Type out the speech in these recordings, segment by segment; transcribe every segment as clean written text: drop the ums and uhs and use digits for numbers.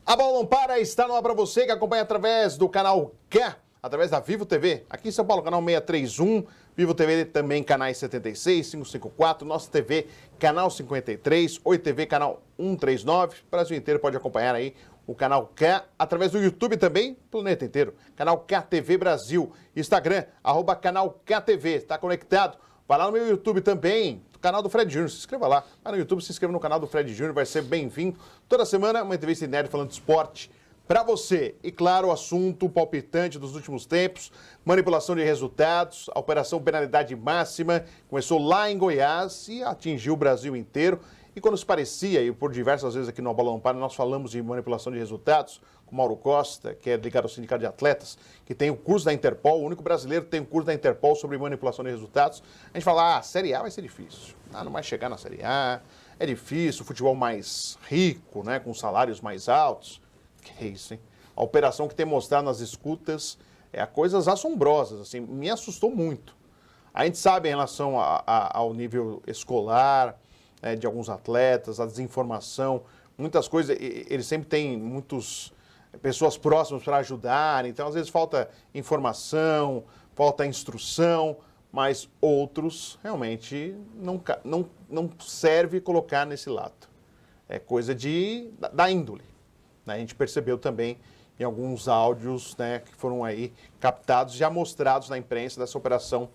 A Bola Não Para está no ar para você que acompanha através do canal K, através da Vivo TV. Aqui em São Paulo, canal 631, Vivo TV também canais 76, 554, Nossa TV, canal 53, Oi TV, canal 139. O Brasil inteiro pode acompanhar aí o canal K, através do YouTube também, planeta inteiro. Canal KTV Brasil, Instagram, @canal KTV. Está conectado? Vai lá no meu YouTube também, canal do Fred Júnior, se inscreva lá. Vai no YouTube, se inscreva no canal do Fred Júnior, vai ser bem-vindo. Toda semana, uma entrevista inédita falando de esporte para você. E claro, o assunto palpitante dos últimos tempos, manipulação de resultados, a operação penalidade máxima, começou lá em Goiás e atingiu o Brasil inteiro. E quando se parecia, e por diversas vezes aqui no Bola Não Para, nós falamos de manipulação de resultados, com Mauro Costa, que é ligado ao Sindicato de Atletas, que tem o curso da Interpol, o único brasileiro que tem o curso da Interpol sobre manipulação de resultados. A gente fala, a Série A vai ser difícil. Não vai chegar na Série A, é difícil, futebol mais rico, né, com salários mais altos. Que é isso, hein? A operação que tem mostrado nas escutas é coisas assombrosas, assim, me assustou muito. A gente sabe em relação ao nível escolar, de alguns atletas, a desinformação, muitas coisas, eles sempre têm muitas pessoas próximas para ajudar, então às vezes falta informação, falta instrução, mas outros realmente não serve colocar nesse lado. É coisa da índole. A gente percebeu também em alguns áudios, né, que foram aí captados, já mostrados na imprensa dessa operação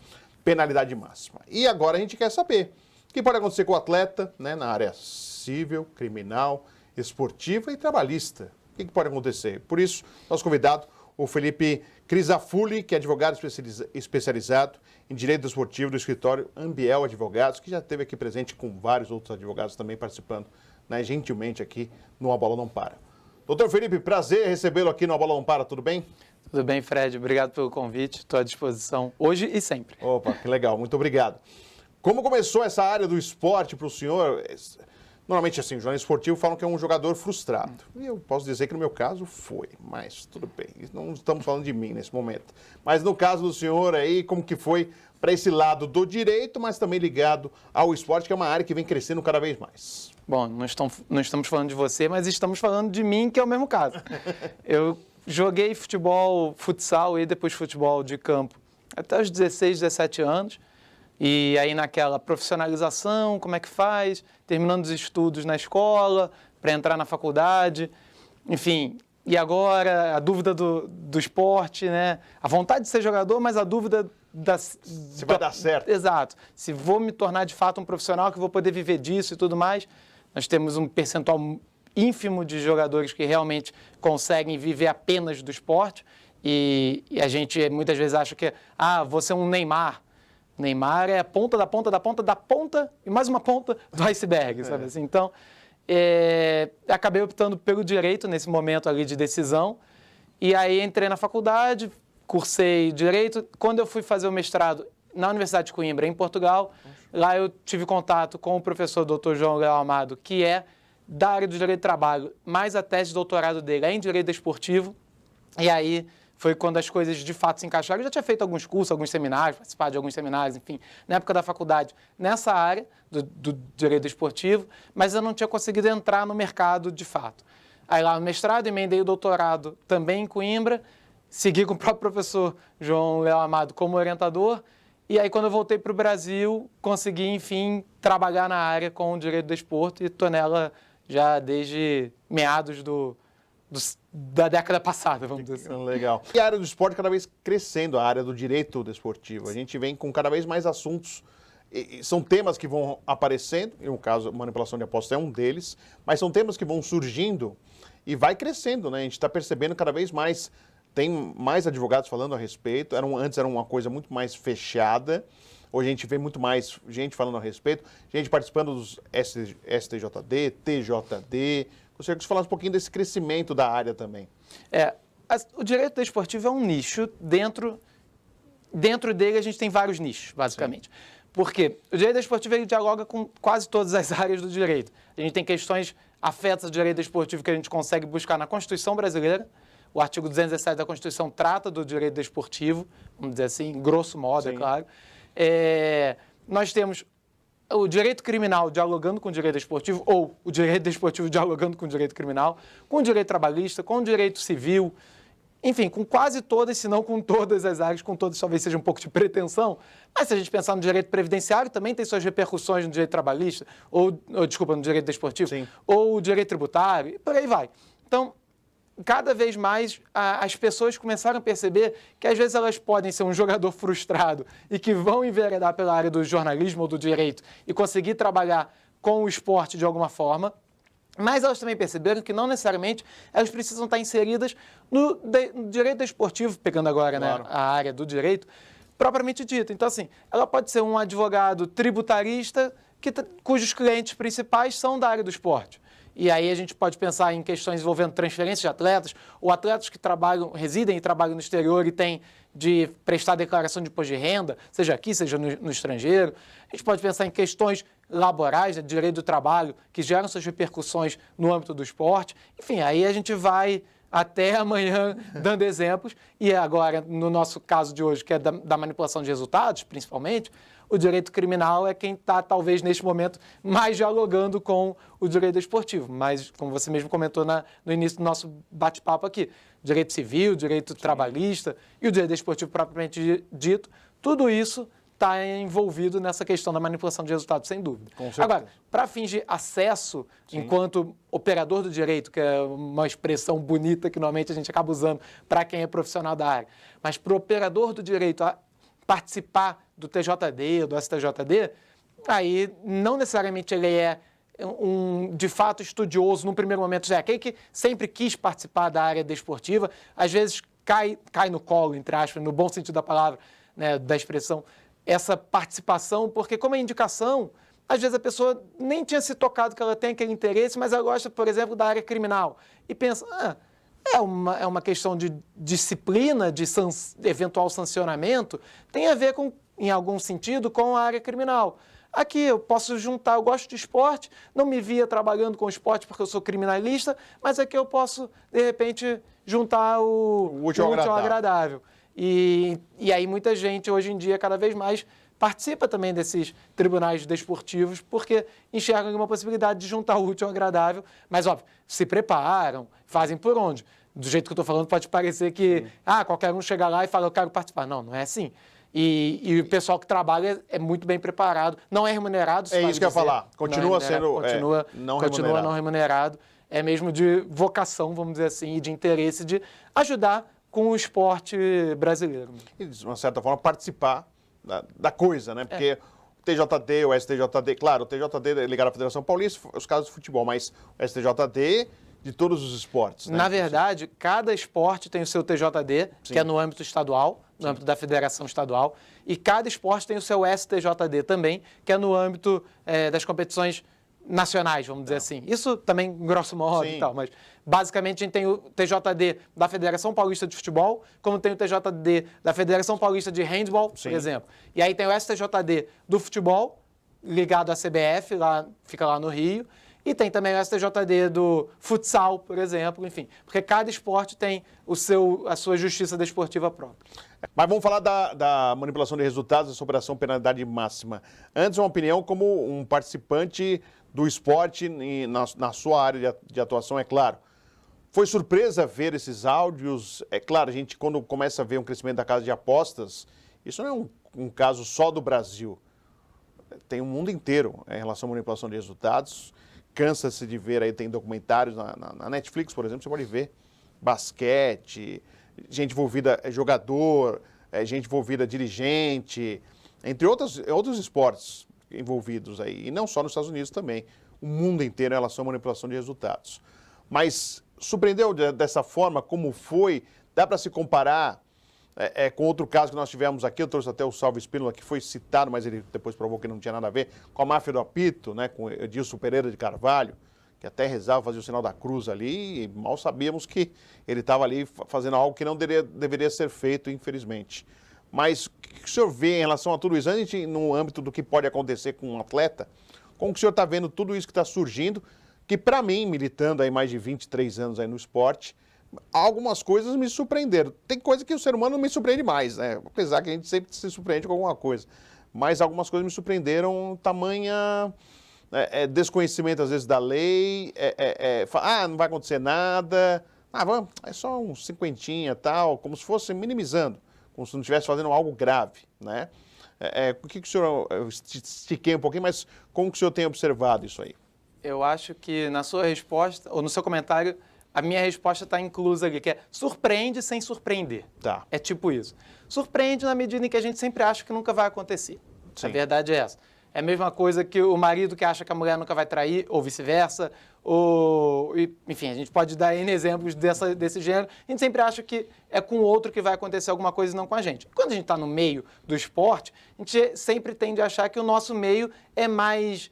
penalidade máxima. E agora a gente quer saber o que pode acontecer com o atleta, né, na área civil, criminal, esportiva e trabalhista. O que pode acontecer? Por isso, nosso convidado, o Felipe Crisafulli, que é advogado especializado em direito esportivo do escritório Ambiel Advogados, que já esteve aqui presente com vários outros advogados também participando, né, gentilmente aqui no A Bola Não Para. Doutor Felipe, prazer recebê-lo aqui no A Bola Não Para, tudo bem? Tudo bem, Fred. Obrigado pelo convite. Estou à disposição hoje e sempre. Opa, que legal. Muito obrigado. Como começou essa área do esporte para o senhor? Normalmente, assim, os jornalistas esportivos falam que é um jogador frustrado. E eu posso dizer que no meu caso foi, mas tudo bem. Não estamos falando de mim nesse momento. Mas no caso do senhor aí, como que foi para esse lado do direito, mas também ligado ao esporte, que é uma área que vem crescendo cada vez mais? Bom, não estamos falando de você, mas estamos falando de mim, que é o mesmo caso. Eu joguei futebol, futsal e depois futebol de campo até os 16, 17 anos. E aí naquela profissionalização, como é que faz? Terminando os estudos na escola, para entrar na faculdade, enfim. E agora a dúvida do esporte, né? A vontade de ser jogador, mas a dúvida se vai dar certo. Exato. Se vou me tornar de fato um profissional que vou poder viver disso e tudo mais. Nós temos um percentual ínfimo de jogadores que realmente conseguem viver apenas do esporte. E a gente muitas vezes acha que, vou ser um Neymar. Neymar é a ponta da ponta da ponta da ponta e mais uma ponta do iceberg, sabe assim? Então, acabei optando pelo direito nesse momento ali de decisão. E aí entrei na faculdade, cursei direito. Quando eu fui fazer o mestrado na Universidade de Coimbra, em Portugal, lá eu tive contato com o professor Dr. João Léo Amado, que é da área do direito do trabalho, mas a tese de doutorado dele é em direito esportivo. E aí foi quando as coisas de fato se encaixaram. Eu já tinha feito alguns cursos, alguns seminários, participado de alguns seminários, enfim, na época da faculdade, nessa área do direito esportivo, mas eu não tinha conseguido entrar no mercado de fato. Aí lá no mestrado, emendei o doutorado também em Coimbra, segui com o próprio professor João Léo Amado como orientador, e aí quando eu voltei para o Brasil, consegui, enfim, trabalhar na área com o direito do esporte e estou nela já desde meados da década passada, vamos dizer assim. Legal. E a área do esporte cada vez crescendo, a área do direito desportivo. A gente vem com cada vez mais assuntos, são temas que vão aparecendo, no caso, manipulação de apostas é um deles, mas são temas que vão surgindo e vai crescendo, né? A gente está percebendo cada vez mais, tem mais advogados falando a respeito, antes era uma coisa muito mais fechada, hoje a gente vê muito mais gente falando a respeito, gente participando dos STJD, TJD. Gostaria que você falasse um pouquinho desse crescimento da área também. O direito desportivo é um nicho, dentro dele a gente tem vários nichos, basicamente. Sim. Porque o direito desportivo ele dialoga com quase todas as áreas do direito. A gente tem questões afetas ao direito desportivo que a gente consegue buscar na Constituição brasileira. O artigo 217 da Constituição trata do direito desportivo, vamos dizer assim, grosso modo, Sim. É claro. Nós temos o direito criminal dialogando com o direito desportivo, ou o direito desportivo dialogando com o direito criminal, com o direito trabalhista, com o direito civil, enfim, com quase todas, se não com todas as áreas, com todas talvez seja um pouco de pretensão, mas se a gente pensar no direito previdenciário, também tem suas repercussões no direito trabalhista, desculpa, no direito desportivo, Sim. ou o direito tributário, e por aí vai. Então, cada vez mais as pessoas começaram a perceber que às vezes elas podem ser um jogador frustrado e que vão enveredar pela área do jornalismo ou do direito e conseguir trabalhar com o esporte de alguma forma, mas elas também perceberam que não necessariamente elas precisam estar inseridas no direito desportivo, pegando agora, claro, né, a área do direito, propriamente dito. Então, assim, ela pode ser um advogado tributarista cujos clientes principais são da área do esporte. E aí a gente pode pensar em questões envolvendo transferência de atletas, ou atletas que residem e trabalham no exterior e têm de prestar declaração de imposto de renda, seja aqui, seja no estrangeiro. A gente pode pensar em questões laborais, né, de direito do trabalho, que geram suas repercussões no âmbito do esporte. Enfim, aí a gente vai até amanhã dando exemplos. E agora, no nosso caso de hoje, que é da manipulação de resultados, principalmente, o direito criminal é quem está, talvez, neste momento, mais dialogando com o direito esportivo. Mas, como você mesmo comentou no início do nosso bate-papo aqui, direito civil, direito trabalhista e o direito esportivo propriamente dito, tudo isso está envolvido nessa questão da manipulação de resultados, sem dúvida. Agora, para fins de acesso, enquanto operador do direito, que é uma expressão bonita que normalmente a gente acaba usando para quem é profissional da área, mas para o operador do direito participar do TJD, do STJD, aí não necessariamente ele é de fato estudioso, num primeiro momento já é aquele que sempre quis participar da área desportiva, às vezes cai no colo, entre aspas, no bom sentido da palavra, né, da expressão, essa participação, porque como é indicação, às vezes a pessoa nem tinha se tocado que ela tem aquele interesse, mas ela gosta, por exemplo, da área criminal, e pensa, é uma questão de disciplina, de eventual sancionamento, tem a ver com, em algum sentido, com a área criminal. Aqui eu posso juntar, eu gosto de esporte, não me via trabalhando com esporte porque eu sou criminalista, mas aqui eu posso, de repente, juntar o útil ao agradável. E aí muita gente, hoje em dia, cada vez mais, participa também desses tribunais desportivos porque enxergam uma possibilidade de juntar o útil ao agradável, mas, óbvio, se preparam, fazem por onde? Do jeito que eu estou falando, pode parecer que qualquer um chega lá e fala, eu quero participar. Não, não é assim. E o pessoal que trabalha é muito bem preparado, não é remunerado. É isso que eu ia falar. Continua sendo continua não remunerado. É mesmo de vocação, vamos dizer assim, e de interesse de ajudar com o esporte brasileiro. E, de uma certa forma, participar da coisa, né? Porque o TJD, o STJD, claro, o TJD é ligado à Federação Paulista, os casos de futebol, mas o STJD de todos os esportes, né? Na verdade, cada esporte tem o seu TJD, que é no âmbito estadual, no âmbito da federação estadual, e cada esporte tem o seu STJD também, que é no âmbito das competições nacionais, vamos dizer assim. Isso também, grosso modo e tal, mas basicamente a gente tem o TJD da Federação Paulista de Futebol, como tem o TJD da Federação Paulista de Handball, por exemplo. E aí tem o STJD do futebol, ligado à CBF, fica lá no Rio, e tem também o STJD do futsal, por exemplo, enfim, porque cada esporte tem a sua justiça desportiva própria. Mas vamos falar da manipulação de resultados, dessa operação penalidade máxima. Antes, uma opinião como um participante do esporte na sua área de atuação, é claro. Foi surpresa ver esses áudios? É claro, a gente quando começa a ver um crescimento da casa de apostas, isso não é um caso só do Brasil. Tem um mundo inteiro em relação à manipulação de resultados. Cansa-se de ver aí, tem documentários na Netflix, por exemplo, você pode ver basquete, gente envolvida, jogador, gente envolvida, dirigente, entre outros esportes envolvidos aí, e não só nos Estados Unidos também, o mundo inteiro em relação à manipulação de resultados. Mas surpreendeu dessa forma, como foi? Dá para se comparar com outro caso que nós tivemos aqui, eu trouxe até o Salvo Espínola, que foi citado, mas ele depois provou que não tinha nada a ver, com a máfia do apito, né, com Edilson Pereira de Carvalho, que até rezava, fazia o sinal da cruz ali, e mal sabíamos que ele estava ali fazendo algo que não deveria ser feito, infelizmente. Mas o que o senhor vê em relação a tudo isso? A gente, no âmbito do que pode acontecer com um atleta, como que o senhor está vendo tudo isso que está surgindo, que para mim, militando aí mais de 23 anos aí no esporte, algumas coisas me surpreenderam. Tem coisa que o ser humano não me surpreende mais, né? Apesar que a gente sempre se surpreende com alguma coisa. mas algumas coisas me surpreenderam, tamanha desconhecimento, às vezes, da lei, não vai acontecer nada, vamos, é só uns cinquentinha, tal, como se fosse minimizando, como se não estivesse fazendo algo grave, né? O que o senhor, eu estiquei um pouquinho, mas como que o senhor tem observado isso aí? Eu acho que na sua resposta, ou no seu comentário, a minha resposta está inclusa ali, que é surpreende sem surpreender. Tá. É tipo isso. Surpreende na medida em que a gente sempre acha que nunca vai acontecer. Sim. A verdade é essa. É a mesma coisa que o marido que acha que a mulher nunca vai trair, ou vice-versa, enfim, a gente pode dar N exemplos desse gênero. A gente sempre acha que é com o outro que vai acontecer alguma coisa e não com a gente. Quando a gente está no meio do esporte, a gente sempre tende a achar que o nosso meio é mais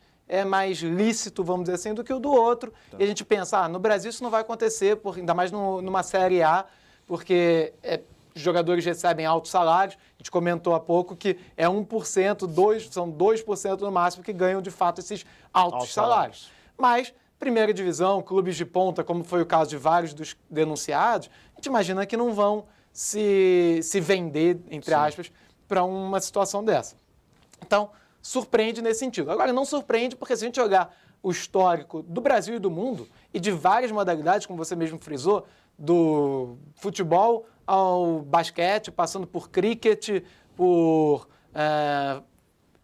lícito, vamos dizer assim, do que o do outro. Tá. E a gente pensa, no Brasil isso não vai acontecer, ainda mais numa Série A, porque os jogadores recebem altos salários. A gente comentou há pouco que é 1%, são 2% no máximo que ganham, de fato, esses altos salários. Mas, primeira divisão, clubes de ponta, como foi o caso de vários dos denunciados, a gente imagina que não vão se vender, entre aspas, para uma situação dessa. Então, surpreende nesse sentido. Agora, não surpreende porque se a gente olhar o histórico do Brasil e do mundo, e de várias modalidades, como você mesmo frisou, do futebol ao basquete, passando por cricket, por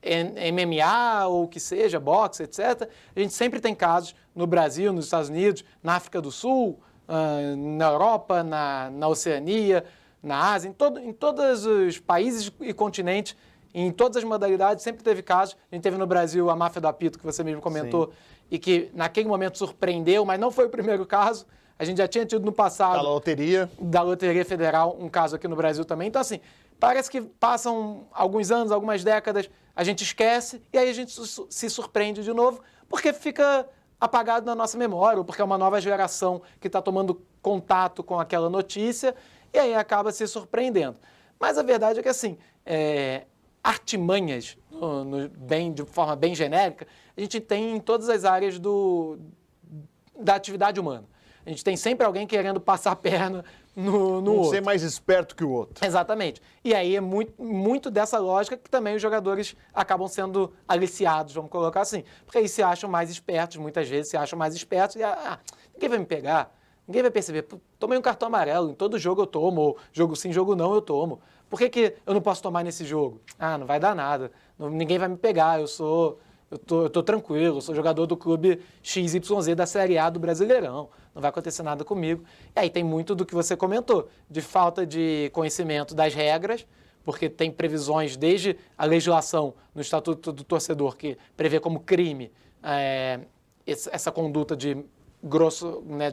MMA ou o que seja, boxe, etc. A gente sempre tem casos no Brasil, nos Estados Unidos, na África do Sul, na Europa, na Oceania, na Ásia, em todos os países e continentes, em todas as modalidades, sempre teve casos. A gente teve no Brasil a máfia do apito, que você mesmo comentou, e que naquele momento surpreendeu, mas não foi o primeiro caso. A gente já tinha tido no passado... Da Loteria Federal, um caso aqui no Brasil também. Então, assim, parece que passam alguns anos, algumas décadas, a gente esquece e aí a gente se surpreende de novo, porque fica apagado na nossa memória, ou porque é uma nova geração que está tomando contato com aquela notícia e aí acaba se surpreendendo. Mas a verdade é que, assim, artimanhas, de forma bem genérica, a gente tem em todas as áreas da atividade humana. A gente tem sempre alguém querendo passar a perna no outro. Ser mais esperto que o outro. Exatamente. E aí é muito dessa lógica que também os jogadores acabam sendo aliciados, vamos colocar assim. Porque aí se acham mais espertos, muitas vezes se acham mais espertos e ninguém vai me pegar, ninguém vai perceber. Tomei um cartão amarelo, em todo jogo eu tomo, ou jogo sim, jogo não eu tomo. Por que eu não posso tomar nesse jogo? Não vai dar nada, ninguém vai me pegar, eu tô tranquilo, eu sou jogador do clube XYZ da Série A do Brasileirão, não vai acontecer nada comigo. E aí tem muito do que você comentou, de falta de conhecimento das regras, porque tem previsões desde a legislação no Estatuto do Torcedor, que prevê como crime essa conduta de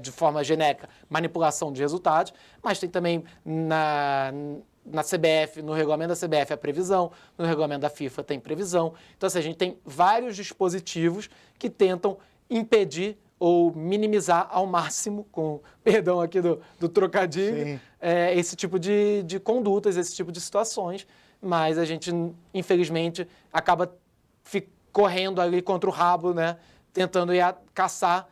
de forma genérica, manipulação de resultados, mas tem também na CBF, no regulamento da CBF a previsão, no regulamento da FIFA tem previsão. Então, assim, a gente tem vários dispositivos que tentam impedir ou minimizar ao máximo, com perdão aqui do trocadilho, esse tipo de condutas, esse tipo de situações, mas a gente, infelizmente, acaba correndo ali contra o rabo, né, tentando caçar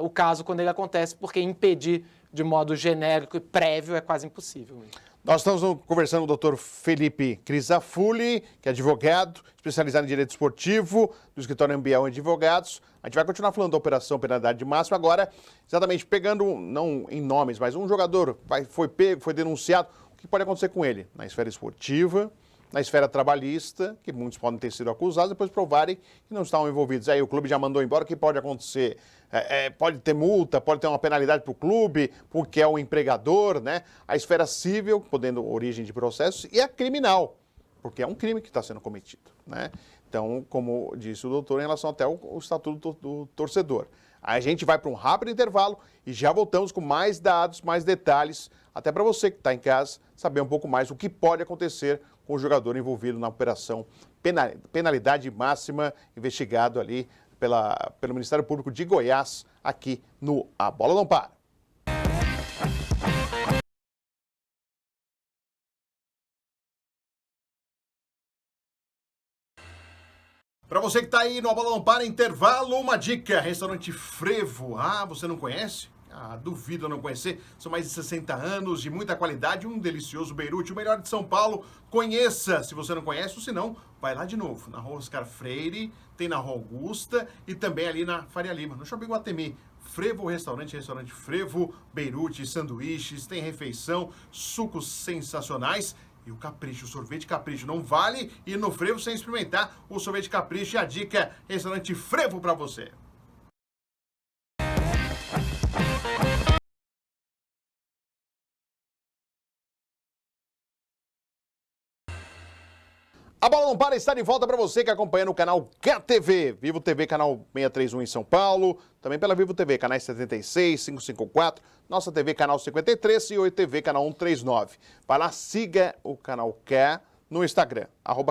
o caso quando ele acontece, porque impedir de modo genérico e prévio é quase impossível mesmo. Nós estamos conversando com o doutor Felipe Crisafulli, que é advogado, especializado em direito esportivo, do escritório Ambiel Advogados. A gente vai continuar falando da Operação Penalidade Máxima agora, exatamente pegando, não em nomes, mas um jogador foi denunciado. O que pode acontecer com ele na esfera esportiva, na esfera trabalhista, que muitos podem ter sido acusados, depois provarem que não estavam envolvidos. Aí o clube já mandou embora, o que pode acontecer? Pode ter multa, pode ter uma penalidade para o clube, porque é o empregador, né? A esfera civil, podendo origem de processos, e a criminal, porque é um crime que está sendo cometido, né? Então, como disse o doutor, em relação até o estatuto do torcedor. Aí a gente vai para um rápido intervalo e já voltamos com mais dados, mais detalhes, até para você que está em casa saber um pouco mais o que pode acontecer com o jogador envolvido na operação penalidade máxima, investigado ali pelo Ministério Público de Goiás, aqui no A Bola Não Para. Para você que está aí no A Bola Não Para, intervalo, uma dica. Restaurante Frevo. Você não conhece? Ah, duvido não conhecer. São mais de 60 anos, de muita qualidade, um delicioso Beirute, o melhor de São Paulo. Conheça, se você não conhece, ou se não, vai lá de novo. Na Rua Oscar Freire, tem na Rua Augusta e também ali na Faria Lima, no Shopping Guatemi. Frevo Restaurante Frevo, Beirute, sanduíches, tem refeição, sucos sensacionais. E o Capricho, o sorvete Capricho, não vale ir no Frevo sem experimentar o sorvete Capricho. E a dica é Restaurante Frevo para você. A Bola Não Para está de volta para você que acompanha no canal KTV, Vivo TV, canal 631 em São Paulo, também pela Vivo TV, canais 76, 554, nossa TV, canal 53 e Oi TV, canal 139. Vai lá, siga o canal K no Instagram,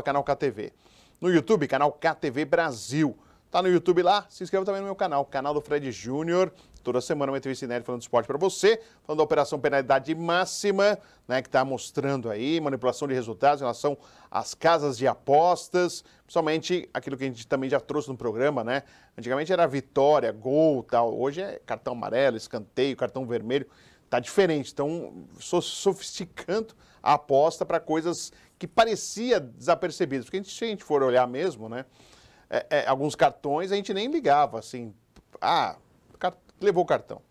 @canal KTV. No YouTube, canal KTV Brasil. Tá no YouTube lá, se inscreva também no meu canal, canal do Fred Júnior. Toda semana uma entrevista inédita falando de esporte para você, falando da Operação Penalidade Máxima, né, que está mostrando aí manipulação de resultados em relação às casas de apostas, principalmente aquilo que a gente também já trouxe no programa, né? Antigamente era vitória, gol, tal. Hoje é cartão amarelo, escanteio, cartão vermelho. Tá diferente, estão sofisticando a aposta para coisas que parecia desapercebidas. Porque se a gente for olhar mesmo, né? Alguns cartões a gente nem ligava, assim, levou o cartão.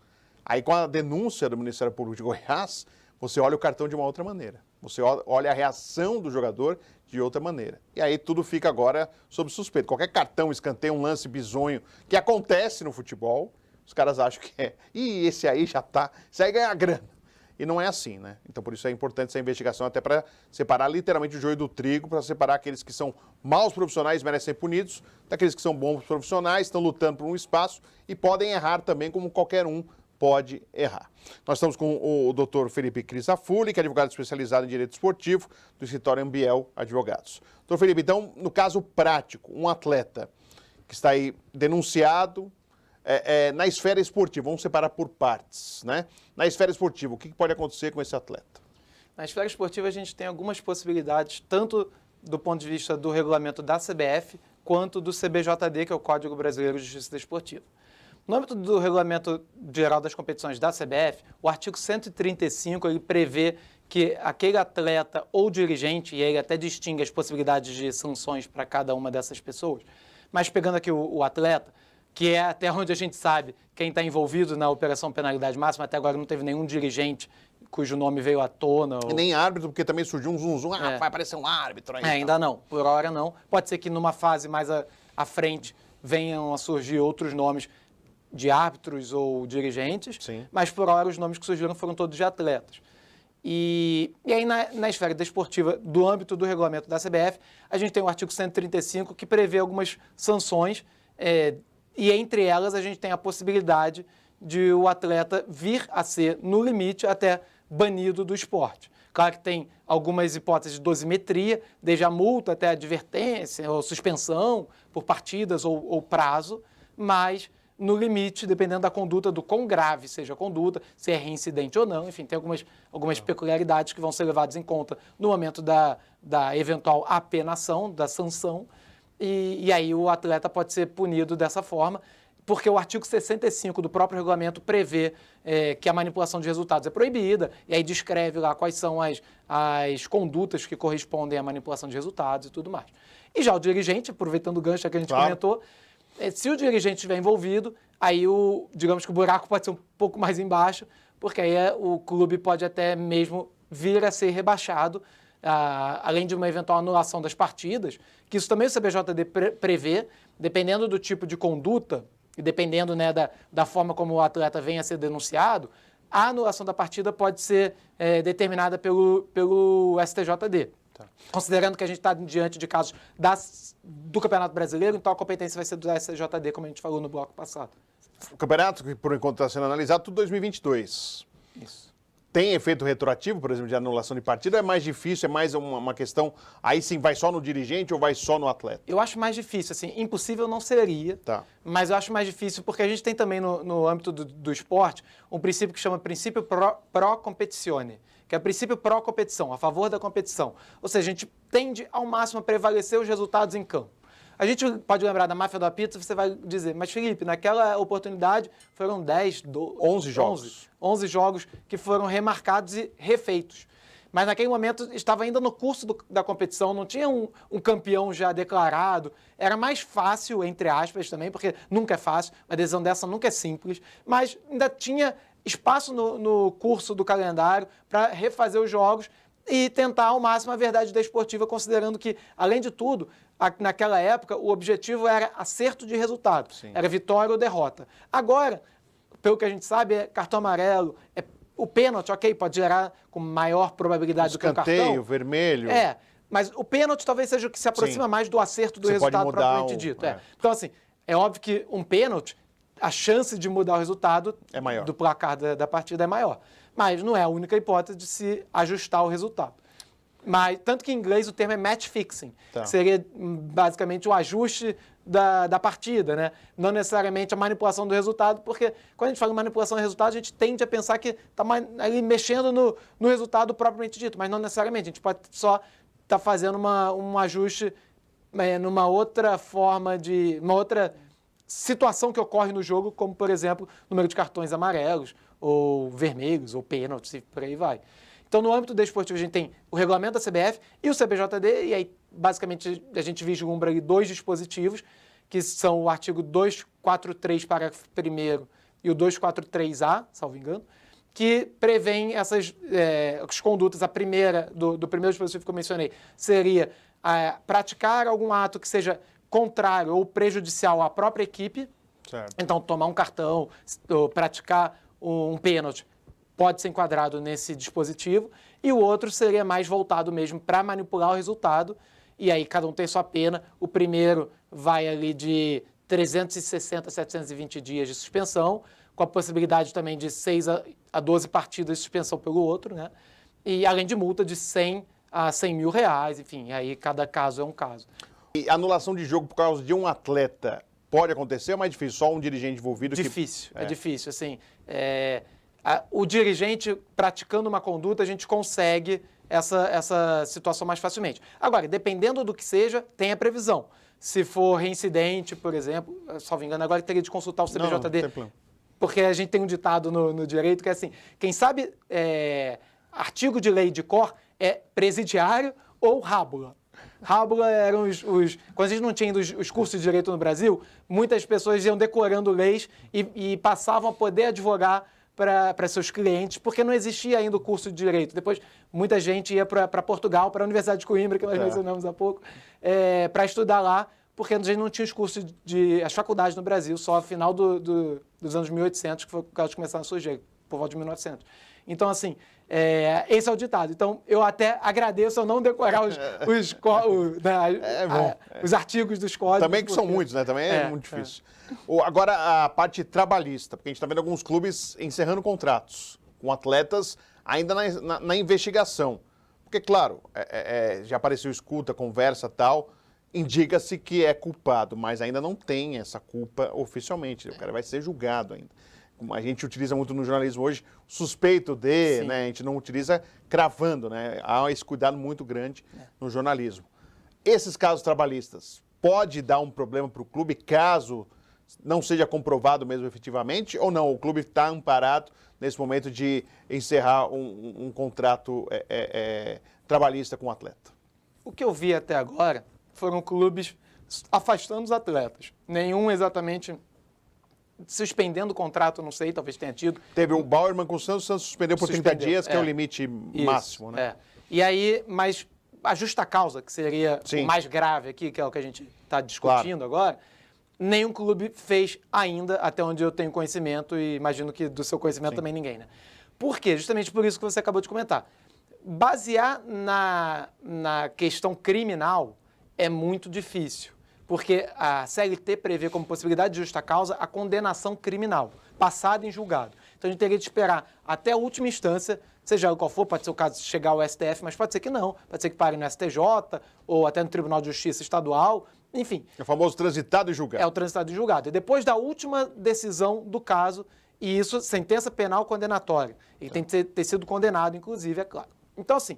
Aí com a denúncia do Ministério Público de Goiás, você olha o cartão de uma outra maneira. Você olha a reação do jogador de outra maneira. E aí tudo fica agora sob suspeito. Qualquer cartão, escanteio, um lance bizonho que acontece no futebol, os caras acham que esse aí já tá, esse aí ganha grana. E não é assim, né? Então, por isso é importante essa investigação, até para separar literalmente o joio do trigo, para separar aqueles que são maus profissionais, merecem ser punidos, daqueles que são bons profissionais, estão lutando por um espaço e podem errar também, como qualquer um pode errar. Nós estamos com o Dr. Felipe Crisafulli, que é advogado especializado em direito esportivo, do escritório Ambiel Advogados. Dr. Felipe, então, no caso prático, um atleta que está aí denunciado, na esfera esportiva, vamos separar por partes, né? Na esfera esportiva, o que pode acontecer com esse atleta? Na esfera esportiva, a gente tem algumas possibilidades, tanto do ponto de vista do regulamento da CBF, quanto do CBJD, que é o Código Brasileiro de Justiça Desportiva. No âmbito do regulamento geral das competições da CBF, o artigo 135 ele prevê que aquele atleta ou dirigente, e ele até distingue as possibilidades de sanções para cada uma dessas pessoas, mas pegando aqui o atleta, que é até onde a gente sabe quem está envolvido na Operação Penalidade Máxima, até agora não teve nenhum dirigente cujo nome veio à tona. E nem árbitro, porque também surgiu um zum-zum, vai aparecer um árbitro aí. Ainda não, por hora não. Pode ser que numa fase mais à frente venham a surgir outros nomes de árbitros ou dirigentes, sim, mas por hora os nomes que surgiram foram todos de atletas. E aí na esfera desportiva, do âmbito do regulamento da CBF, a gente tem o artigo 135 que prevê algumas sanções, e entre elas a gente tem a possibilidade de o atleta vir a ser, no limite, até banido do esporte. Claro que tem algumas hipóteses de dosimetria, desde a multa até a advertência ou suspensão por partidas ou prazo, mas no limite, dependendo da conduta, do quão grave seja a conduta, se é reincidente ou não, enfim, tem algumas peculiaridades que vão ser levadas em conta no momento da eventual apenação, da sanção, e aí o atleta pode ser punido dessa forma, porque o artigo 65 do próprio regulamento prevê que a manipulação de resultados é proibida, e aí descreve lá quais são as condutas que correspondem à manipulação de resultados e tudo mais. E já o dirigente, aproveitando o gancho que a gente comentou, se o dirigente estiver envolvido, aí digamos que o buraco pode ser um pouco mais embaixo, porque aí o clube pode até mesmo vir a ser rebaixado, além de uma eventual anulação das partidas, que isso também o CBJD prevê, dependendo do tipo de conduta e dependendo, né, da forma como o atleta venha a ser denunciado, a anulação da partida pode ser determinada pelo STJD. Tá. Considerando que a gente está diante de casos do Campeonato Brasileiro, então a competência vai ser do STJD, como a gente falou no bloco passado. O campeonato, que por enquanto está sendo analisado, tudo 2022. Isso. Tem efeito retroativo, por exemplo, de anulação de partida, ou é mais difícil, é mais uma questão, aí sim vai só no dirigente ou vai só no atleta? Eu acho mais difícil, assim, impossível não seria, tá, mas eu acho mais difícil porque a gente tem também no âmbito do esporte um princípio que chama princípio pro competizione, que é o princípio pró-competição, a favor da competição. Ou seja, a gente tende ao máximo a prevalecer os resultados em campo. A gente pode lembrar da máfia da pizza, você vai dizer, mas Felipe, naquela oportunidade foram 11 jogos. 11 jogos que foram remarcados e refeitos. Mas naquele momento estava ainda no curso da competição, não tinha um campeão já declarado. Era mais fácil, entre aspas, também, porque nunca é fácil, uma decisão dessa nunca é simples, mas ainda tinha espaço no curso do calendário para refazer os jogos e tentar ao máximo a verdade desportiva, considerando que, além de tudo, naquela época, o objetivo era acerto de resultado, Sim. era vitória ou derrota. Agora, pelo que a gente sabe, é cartão amarelo, o pênalti, ok, pode gerar com maior probabilidade do que o cartão. Escanteio, vermelho. Mas o pênalti talvez seja o que se aproxima mais do acerto do Você resultado pode mudar propriamente dito. Então, assim, é óbvio que um pênalti, a chance de mudar o resultado É maior. do placar da partida é maior. Mas não é a única hipótese de se ajustar o resultado. Mas, tanto que em inglês o termo é match fixing, Tá. que seria basicamente o ajuste da partida, né? Não necessariamente a manipulação do resultado, porque quando a gente fala em manipulação do resultado, a gente tende a pensar que está ali mexendo no resultado propriamente dito, mas não necessariamente. A gente pode só estar fazendo um ajuste numa outra forma uma outra situação que ocorre no jogo, como, por exemplo, número de cartões amarelos, ou vermelhos, ou pênaltis, e por aí vai. Então, no âmbito desportivo, a gente tem o regulamento da CBF e o CBJD, e aí, basicamente, a gente vislumbra ali 2 dispositivos, que são o artigo 243, parágrafo 1º, e o 243A, salvo engano, que prevêem essas as condutas. A primeira, do primeiro dispositivo que eu mencionei, seria praticar algum ato que seja contrário ou prejudicial à própria equipe. Certo. Então, tomar um cartão, ou praticar um pênalti, pode ser enquadrado nesse dispositivo, e o outro seria mais voltado mesmo para manipular o resultado, e aí cada um tem sua pena. O primeiro vai ali de 360 a 720 dias de suspensão, com a possibilidade também de 6 a 12 partidas de suspensão pelo outro, né? E além de multa de 100 a 100 mil reais, enfim, aí cada caso é um caso. E anulação de jogo por causa de um atleta pode acontecer ou é mais difícil? Só um dirigente envolvido? Difícil, é difícil, assim. O dirigente praticando uma conduta, a gente consegue essa situação mais facilmente. Agora, dependendo do que seja, tem a previsão. Se for reincidente, por exemplo, salvo engano, agora teria de consultar o CBJD. Não tem problema. Porque a gente tem um ditado no direito que é assim, quem sabe artigo de lei de cor é presidiário ou rábula. Rábula eram quando a gente não tinha os cursos de direito no Brasil, muitas pessoas iam decorando leis e passavam a poder advogar para seus clientes, porque não existia ainda o curso de direito. Depois, muita gente ia para Portugal, para a Universidade de Coimbra, que nós mencionamos há pouco, para estudar lá, porque a gente não tinha os cursos as faculdades no Brasil, só no final dos anos 1800, que foi quando elas começaram a surgir, por volta de 1900. Então, assim, esse é o ditado. Então, eu até agradeço eu não decorar os artigos dos códigos. Também que são muitos, né? Também é muito difícil. Agora, a parte trabalhista, porque a gente está vendo alguns clubes encerrando contratos com atletas ainda na investigação. Porque, claro, já apareceu escuta, conversa e tal, indica-se que é culpado, mas ainda não tem essa culpa oficialmente. O cara vai ser julgado ainda. A gente utiliza muito no jornalismo hoje, suspeito de, né? A gente não utiliza cravando, né? Há esse cuidado muito grande no jornalismo. Esses casos trabalhistas, pode dar um problema para o clube caso não seja comprovado mesmo efetivamente, ou não? O clube está amparado nesse momento de encerrar um contrato trabalhista com o atleta? O que eu vi até agora foram clubes afastando os atletas. Nenhum exatamente suspendendo o contrato, não sei, talvez tenha tido. Teve o Bauerman com o Santos suspendeu por 30 dias, que é o limite máximo, né? E aí, mas a justa causa, que seria o mais grave aqui, que é o que a gente está discutindo agora, nenhum clube fez ainda, até onde eu tenho conhecimento, e imagino que do seu conhecimento também ninguém, né? Por quê? Justamente por isso que você acabou de comentar. Basear na questão criminal é muito difícil, porque a CLT prevê como possibilidade de justa causa a condenação criminal, passada em julgado. Então a gente teria de esperar até a última instância, seja qual for, pode ser o caso de chegar ao STF, mas pode ser que não, pode ser que pare no STJ ou até no Tribunal de Justiça Estadual, enfim. É o famoso transitado e julgado. É o transitado e julgado. E depois da última decisão do caso, e isso, sentença penal condenatória. Ele tem que ter sido condenado, inclusive, é claro. Então, assim,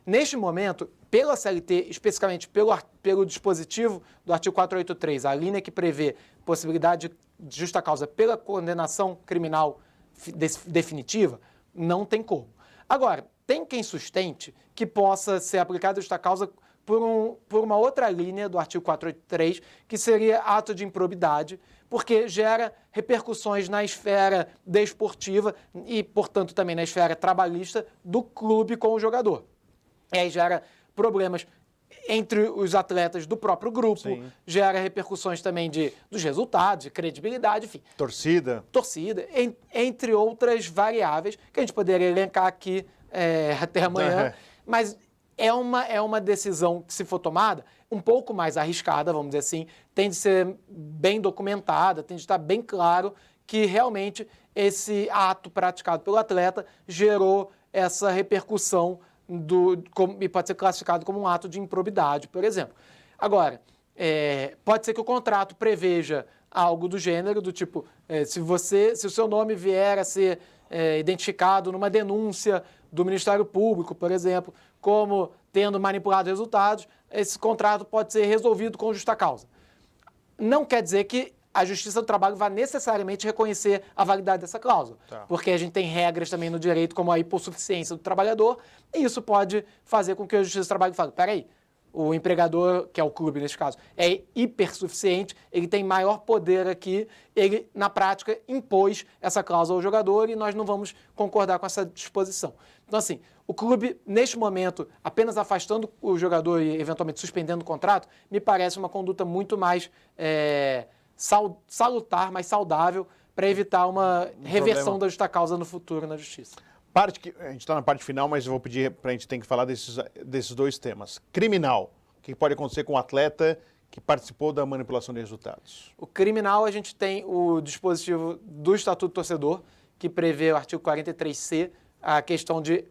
Neste momento, pela CLT, especificamente pelo dispositivo do artigo 483, a linha que prevê possibilidade de justa causa pela condenação criminal definitiva, não tem como. Agora, tem quem sustente que possa ser aplicada justa causa por uma outra linha do artigo 483, que seria ato de improbidade, porque gera repercussões na esfera desportiva e, portanto, também na esfera trabalhista do clube com o jogador. E aí gera problemas entre os atletas do próprio grupo, sim, gera repercussões também dos resultados, de credibilidade, enfim. Torcida, entre outras variáveis, que a gente poderia elencar aqui até amanhã, mas é uma decisão que, se for tomada, um pouco mais arriscada, vamos dizer assim, tem de ser bem documentada, tem de estar bem claro que realmente esse ato praticado pelo atleta gerou essa repercussão e pode ser classificado como um ato de improbidade, por exemplo. Agora, pode ser que o contrato preveja algo do gênero, do tipo, se o seu nome vier a ser identificado numa denúncia do Ministério Público, por exemplo, como tendo manipulado resultados, esse contrato pode ser resolvido com justa causa. Não quer dizer que a Justiça do Trabalho vai necessariamente reconhecer a validade dessa cláusula, porque a gente tem regras também no direito, como a hipossuficiência do trabalhador, e isso pode fazer com que a Justiça do Trabalho fale, peraí, o empregador, que é o clube nesse caso, é hipersuficiente, ele tem maior poder aqui, ele, na prática, impôs essa cláusula ao jogador e nós não vamos concordar com essa disposição. Então, assim, o clube, neste momento, apenas afastando o jogador e, eventualmente, suspendendo o contrato, me parece uma conduta muito mais salutar, mais saudável, para evitar uma reversão da justa causa no futuro na Justiça. A gente está na parte final, mas eu vou pedir para a gente ter que falar desses dois temas. Criminal, o que pode acontecer com o atleta que participou da manipulação de resultados? O criminal, a gente tem o dispositivo do Estatuto do Torcedor, que prevê o artigo 43C, a questão de,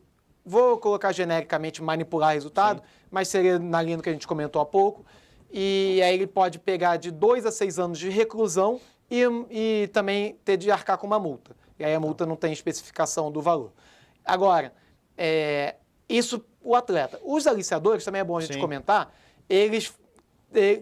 vou colocar genericamente, manipular resultado, sim, mas seria na linha do que a gente comentou há pouco, e aí ele pode pegar de 2 a 6 anos de reclusão e também ter de arcar com uma multa. E aí a multa não tem especificação do valor. Agora, isso o atleta. Os aliciadores, também é bom a gente, sim, comentar, eles,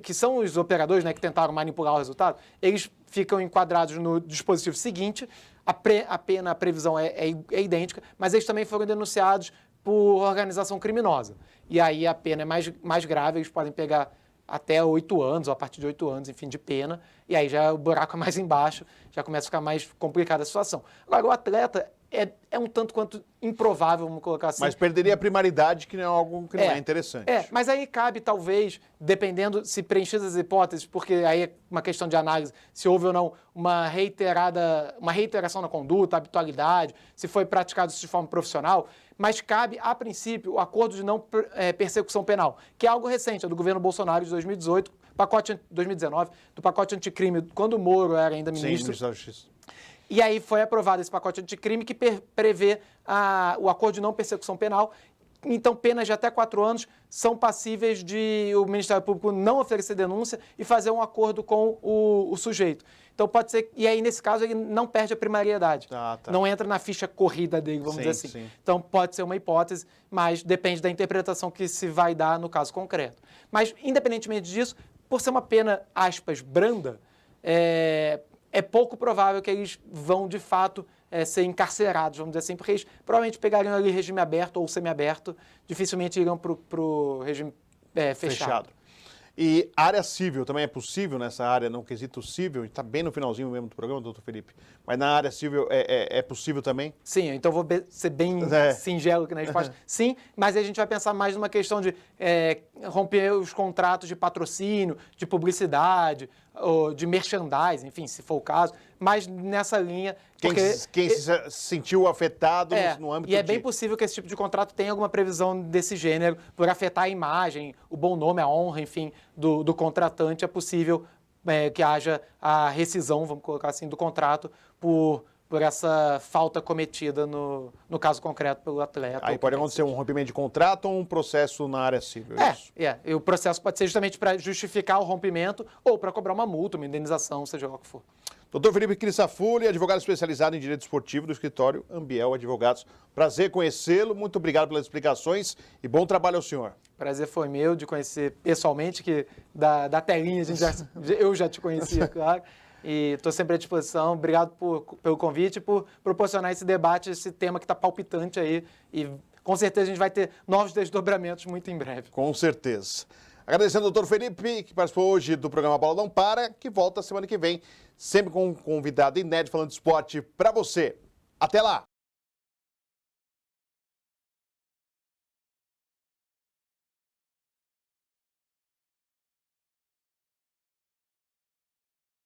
que são os operadores, né, que tentaram manipular o resultado, eles ficam enquadrados no dispositivo seguinte, a pena, a previsão é idêntica, mas eles também foram denunciados por organização criminosa. E aí a pena é mais grave, eles podem pegar até 8 anos, ou a partir de 8 anos, enfim, de pena, e aí já o buraco é mais embaixo, já começa a ficar mais complicada a situação. Agora, o atleta é um tanto quanto improvável, vamos colocar assim. Mas perderia a primaridade, que não é algo que não é interessante. Mas aí cabe, talvez, dependendo se preenchidas as hipóteses, porque aí é uma questão de análise, se houve ou não uma reiteração na conduta, habitualidade, se foi praticado de forma profissional, mas cabe, a princípio, o acordo de não persecução penal, que é algo recente, é do governo Bolsonaro de 2018, 2019, do pacote anticrime, quando o Moro era ainda ministro. Sim, ministro da Justiça. E aí foi aprovado esse pacote anticrime que prevê o acordo de não persecução penal. Então, penas de até 4 anos são passíveis de o Ministério Público não oferecer denúncia e fazer um acordo com o sujeito. Então, pode ser... E aí, nesse caso, ele não perde a primariedade. Não entra na ficha corrida dele, vamos dizer assim. Sim. Então, pode ser uma hipótese, mas depende da interpretação que se vai dar no caso concreto. Mas, independentemente disso, por ser uma pena, aspas, branda, é pouco provável que eles vão, de fato, ser encarcerados, vamos dizer assim, porque eles provavelmente pegariam ali regime aberto ou semiaberto, dificilmente iriam para o regime fechado. E área civil também é possível nessa área, no quesito civil? A gente está bem no finalzinho mesmo do programa, doutor Felipe, mas na área civil é possível também? Sim, então vou ser bem singelo aqui na resposta. Sim, mas aí a gente vai pensar mais numa questão de romper os contratos de patrocínio, de publicidade, ou de merchandising, enfim, se for o caso, mas nessa linha... Quem se sentiu afetado no âmbito E é bem possível que esse tipo de contrato tenha alguma previsão desse gênero, por afetar a imagem, o bom nome, a honra, enfim, do contratante, é possível que haja a rescisão, vamos colocar assim, do contrato por essa falta cometida no caso concreto pelo atleta. Aí pode acontecer um rompimento de contrato ou um processo na área civil? E o processo pode ser justamente para justificar o rompimento ou para cobrar uma multa, uma indenização, seja lá o que for. Doutor Felipe Crisafulli, advogado especializado em direito esportivo do escritório Ambiel Advogados. Prazer conhecê-lo, muito obrigado pelas explicações e bom trabalho ao senhor. Prazer foi meu de conhecer pessoalmente, que da telinha eu já te conhecia, claro. E estou sempre à disposição. Obrigado pelo convite e por proporcionar esse debate, esse tema que está palpitante aí. E com certeza a gente vai ter novos desdobramentos muito em breve. Com certeza. Agradecendo ao doutor Felipe, que participou hoje do programa Bola Não Para, que volta semana que vem, sempre com um convidado inédito falando de esporte para você. Até lá!